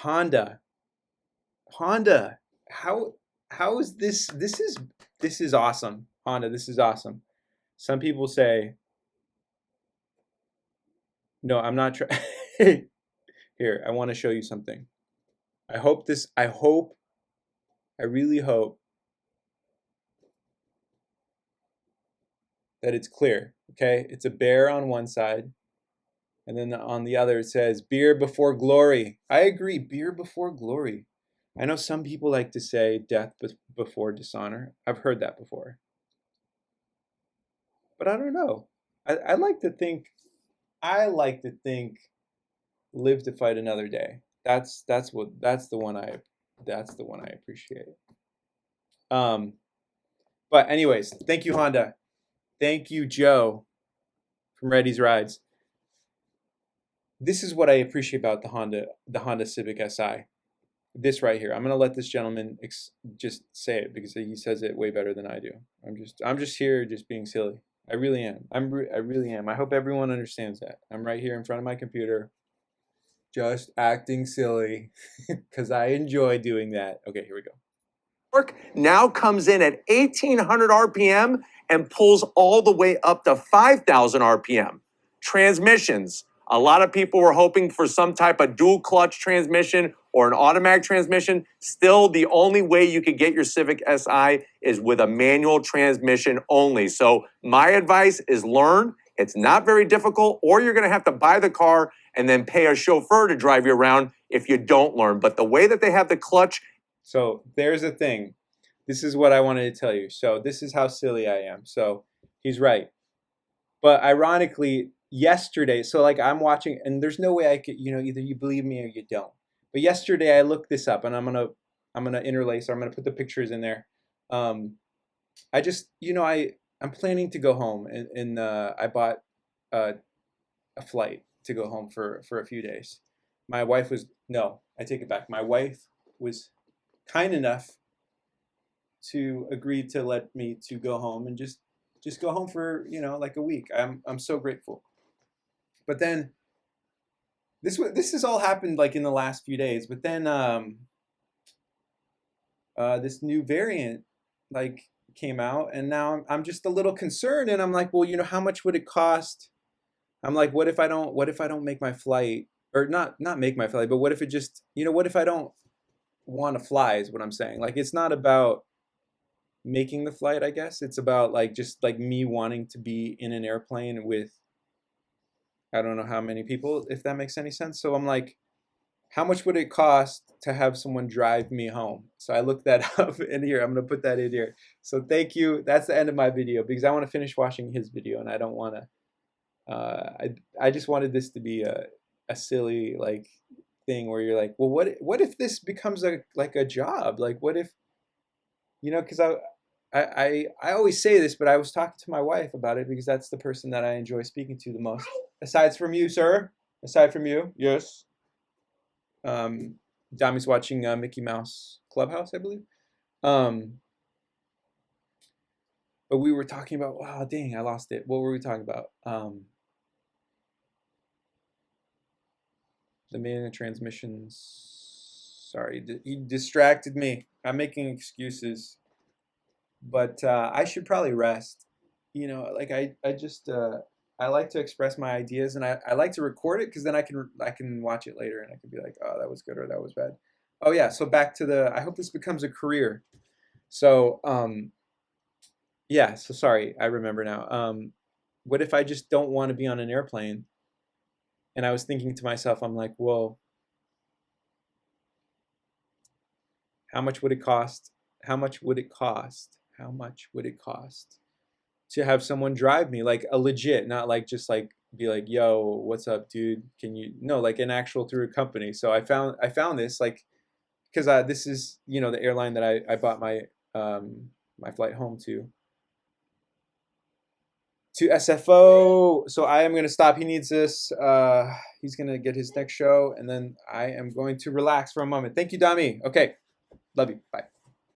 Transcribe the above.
Honda. Honda. How how is this? This is awesome. Honda, this is awesome. Some people say, no, I'm not trying. Here, I want to show you something. I really hope that it's clear. Okay, it's a bear on one side, and then on the other it says beer before glory. I agree, beer before glory. I know some people like to say death before dishonor. I've heard that before, but I don't know. I like to think. I like to think live to fight another day. That's the one I appreciate. Um, but anyways, thank you, Honda. Thank you, Joe from Reddy's Rides. This is what I appreciate about the Honda Civic Si. This right here. I'm gonna let this gentleman just say it because he says it way better than I do. I'm just here just being silly. I really am. I really am. I hope everyone understands that. I'm right here in front of my computer, just acting silly because I enjoy doing that. Okay, here we go. Now comes in at 1,800 RPM and pulls all the way up to 5,000 RPM. Transmissions. A lot of people were hoping for some type of dual clutch transmission or an automatic transmission. Still, the only way you could get your Civic Si is with a manual transmission only. So my advice is learn. It's not very difficult, or you're going to have to buy the car and then pay a chauffeur to drive you around if you don't learn. But the way that they have the clutch. So there's a thing. This is what I wanted to tell you. So this is how silly I am. So he's right. But ironically, yesterday, so like I'm watching, and there's no way I could, either you believe me or you don't. But yesterday I looked this up, and I'm gonna interlace. I'm gonna put the pictures in there. I just, I'm planning to go home, and I bought a flight to go home for a few days. My wife was no, I take it back. My wife was kind enough to agree to let me to go home and just go home for like a week. I'm so grateful. But then this has all happened like in the last few days. But then this new variant like came out, and now I'm just a little concerned, and I'm like, well, how much would it cost? I'm like, what if I don't make my flight, or not make my flight, but what if it just, what if I don't want to fly is what I'm saying. Like, it's not about making the flight, I guess. It's about like just like me wanting to be in an airplane with I don't know how many people, if that makes any sense. So I'm like, how much would it cost to have someone drive me home? So I looked that up in here. I'm going to put that in here. So thank you. That's the end of my video because I want to finish watching his video, and I don't want to I just wanted this to be a silly like thing where you're like, well, what if this becomes a job? Like, what if, because I always say this, but I was talking to my wife about it because that's the person that I enjoy speaking to the most. Aside from you, sir. Aside from you, yes. Dami's watching Mickey Mouse Clubhouse, I believe. But we were talking about. Wow, dang, I lost it. What were we talking about? The manual transmissions. Sorry, he distracted me. I'm making excuses. But I should probably rest. Like I just I like to express my ideas, and I like to record it because then I can watch it later and I can be like, oh, that was good or that was bad. Oh yeah, so back to I hope this becomes a career. So yeah, so sorry, I remember now. What if I just don't want to be on an airplane? And I was thinking to myself, I'm like, well, how much would it cost? How much would it cost? How much would it cost to have someone drive me, like a legit, not like just like be like, yo, what's up, dude? Can you no, like an actual through a company. So I found this like because this is the airline that I bought my my flight home to SFO. So I am gonna stop. He needs this. He's gonna get his next show, and then I am going to relax for a moment. Thank you, Dami. Okay, love you. Bye.